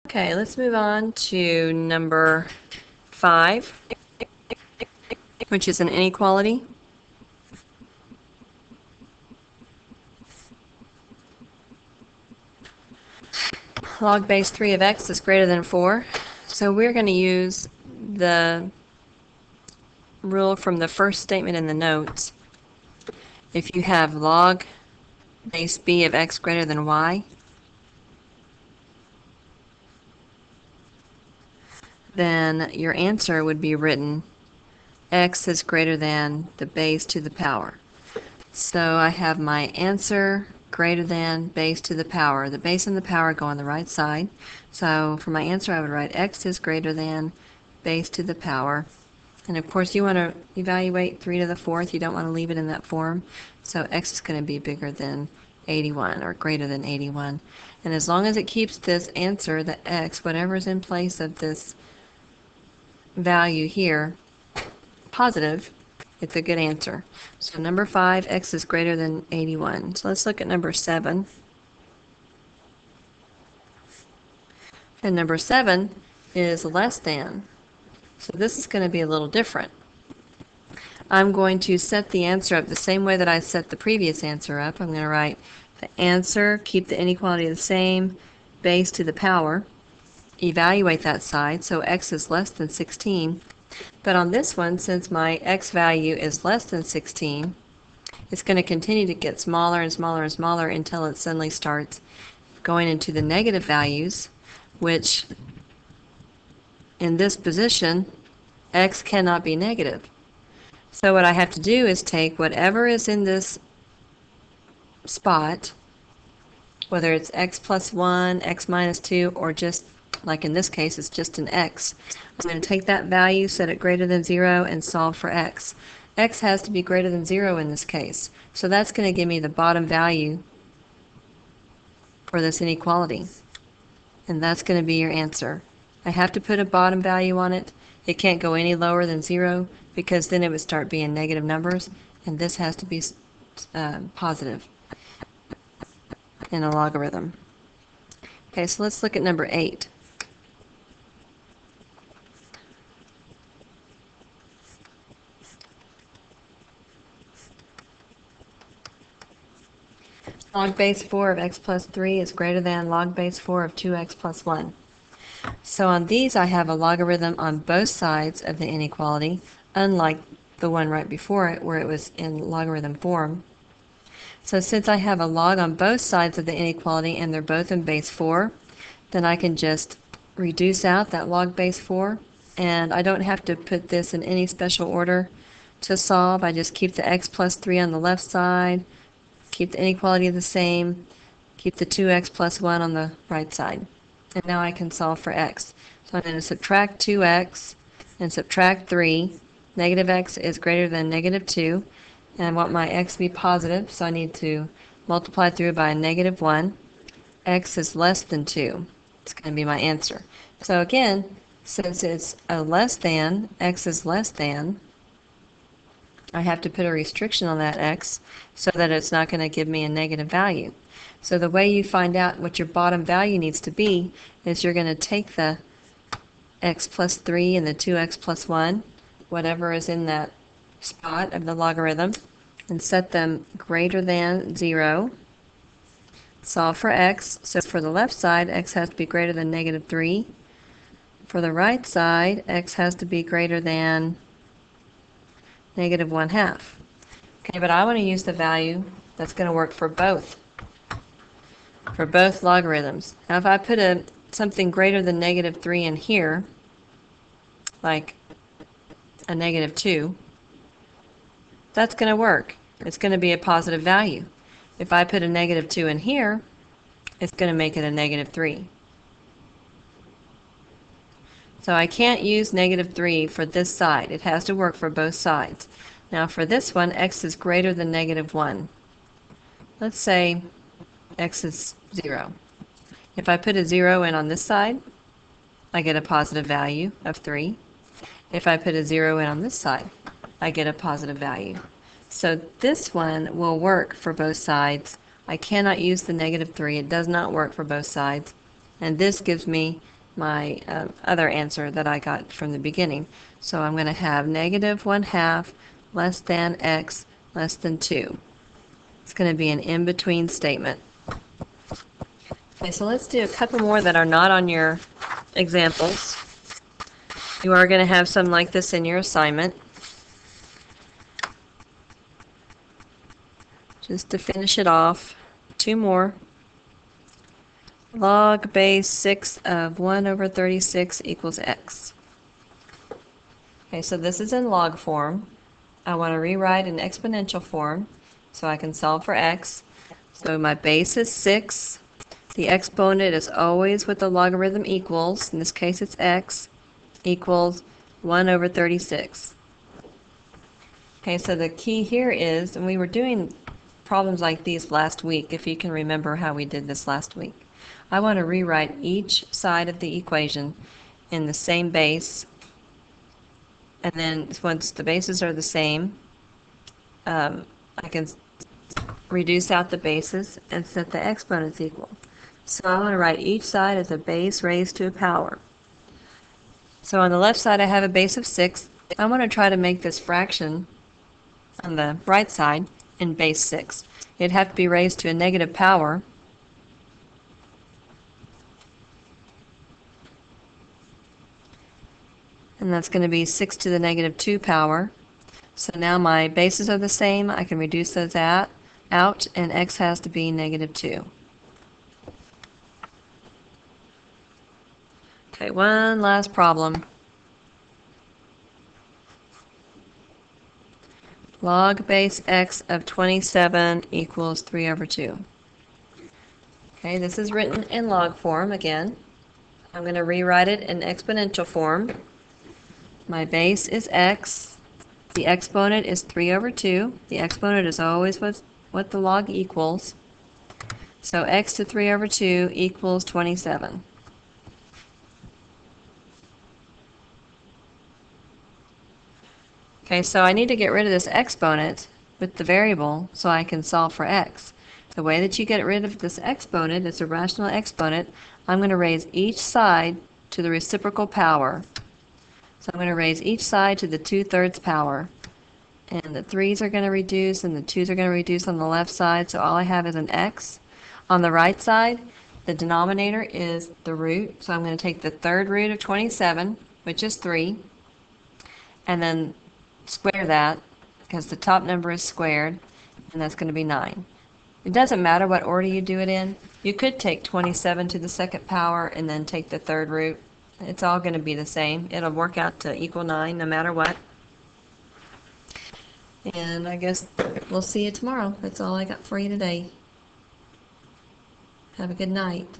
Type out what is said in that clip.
Okay, let's move on to number 5, which is an inequality. Log base 3 of x is greater than 4. So we're going to use the rule from the first statement in the notes. If you have log base b of x greater than y, then your answer would be written x is greater than the base to the power. So I have my answer greater than base to the power. The base and the power go on the right side. So for my answer, I would write x is greater than base to the power. And of course, you want to evaluate 3 to the 4th. You don't want to leave it in that form. So x is going to be bigger than 81 or greater than 81. And as long as it keeps this answer, the x, whatever's in place of this value here, positive, it's a good answer. So number 5, x is greater than 81. So let's look at number 7. And number 7 is less than. So this is going to be a little different. I'm going to set the answer up the same way that I set the previous answer up. I'm going to write the answer, keep the inequality the same, base to the power, evaluate that side, so x is less than 16. But on this one, since my x value is less than 16, it's going to continue to get smaller and smaller and smaller until it suddenly starts going into the negative values, which in this position, x cannot be negative. So what I have to do is take whatever is in this spot, whether it's x plus 1, x minus 2, or just, like in this case, it's just an x. I'm going to take that value, set it greater than 0, and solve for x. X has to be greater than 0 in this case. So that's going to give me the bottom value for this inequality. And that's going to be your answer. I have to put a bottom value on it. It can't go any lower than 0 because then it would start being negative numbers, and this has to be positive in a logarithm. Okay, so let's look at number 8. Log base 4 of x plus 3 is greater than log base 4 of 2x plus 1. So on these, I have a logarithm on both sides of the inequality, unlike the one right before it where it was in logarithm form. So since I have a log on both sides of the inequality and they're both in base 4, then I can just reduce out that log base 4, and I don't have to put this in any special order to solve. I just keep the x plus 3 on the left side, keep the inequality the same, keep the 2x plus 1 on the right side. And now I can solve for x. So I'm going to subtract 2x and subtract 3. Negative x is greater than negative 2. And I want my x to be positive, so I need to multiply through by a negative 1. X is less than 2. It's going to be my answer. So again, since it's a less than, x is less than, I have to put a restriction on that x so that it's not going to give me a negative value. So the way you find out what your bottom value needs to be is you're going to take the x plus 3 and the 2x plus 1, whatever is in that spot of the logarithm, and set them greater than 0. Solve for x. So for the left side, x has to be greater than negative 3. For the right side, x has to be greater than negative 1/2. Okay, but I want to use the value that's going to work for both logarithms. Now if I put something greater than negative 3 in here, like a negative 2, that's going to work. It's going to be a positive value. If I put a negative 2 in here, it's going to make it a negative 3. So I can't use negative 3 for this side. It has to work for both sides. Now for this one, x is greater than negative 1. Let's say x is 0. If I put a 0 in on this side, I get a positive value of 3. If I put a 0 in on this side, I get a positive value. So this one will work for both sides. I cannot use the negative 3. It does not work for both sides. And this gives me my other answer that I got from the beginning. So I'm going to have negative 1/2 less than x less than 2. It's going to be an in-between statement. Okay, so let's do a couple more that are not on your examples. You are going to have some like this in your assignment. Just to finish it off, 2 more. Log base 6 of 1 over 36 equals x. Okay, so this is in log form. I want to rewrite in exponential form so I can solve for x. So my base is 6. The exponent is always what the logarithm equals. In this case, it's x equals 1 over 36. Okay, so the key here is, and we were doing problems like these last week, if you can remember how we did this last week. I want to rewrite each side of the equation in the same base, and then once the bases are the same, I can reduce out the bases and set the exponents equal. So I want to write each side as a base raised to a power. So on the left side I have a base of 6. I want to try to make this fraction on the right side in base 6. It'd have to be raised to a negative power. And that's going to be 6 to the negative 2 power. So now my bases are the same. I can reduce those out, and x has to be negative 2. Okay, one last problem. Log base x of 27 equals 3 over 2. Okay, this is written in log form again. I'm going to rewrite it in exponential form. My base is x. The exponent is 3 over 2. The exponent is always what the log equals. So x to 3 over 2 equals 27. Okay, so I need to get rid of this exponent with the variable so I can solve for x. The way that you get rid of this exponent, it's a rational exponent, I'm going to raise each side to the reciprocal power. So I'm going to raise each side to the 2/3 power. And the 3's are going to reduce and the 2's are going to reduce on the left side, so all I have is an x. On the right side, the denominator is the root, so I'm going to take the 3rd root of 27, which is 3, and then square that, because the top number is squared, and that's going to be 9. It doesn't matter what order you do it in. You could take 27 to the 2nd power and then take the 3rd root. It's all going to be the same. It'll work out to equal 9 no matter what. And I guess we'll see you tomorrow. That's all I got for you today. Have a good night.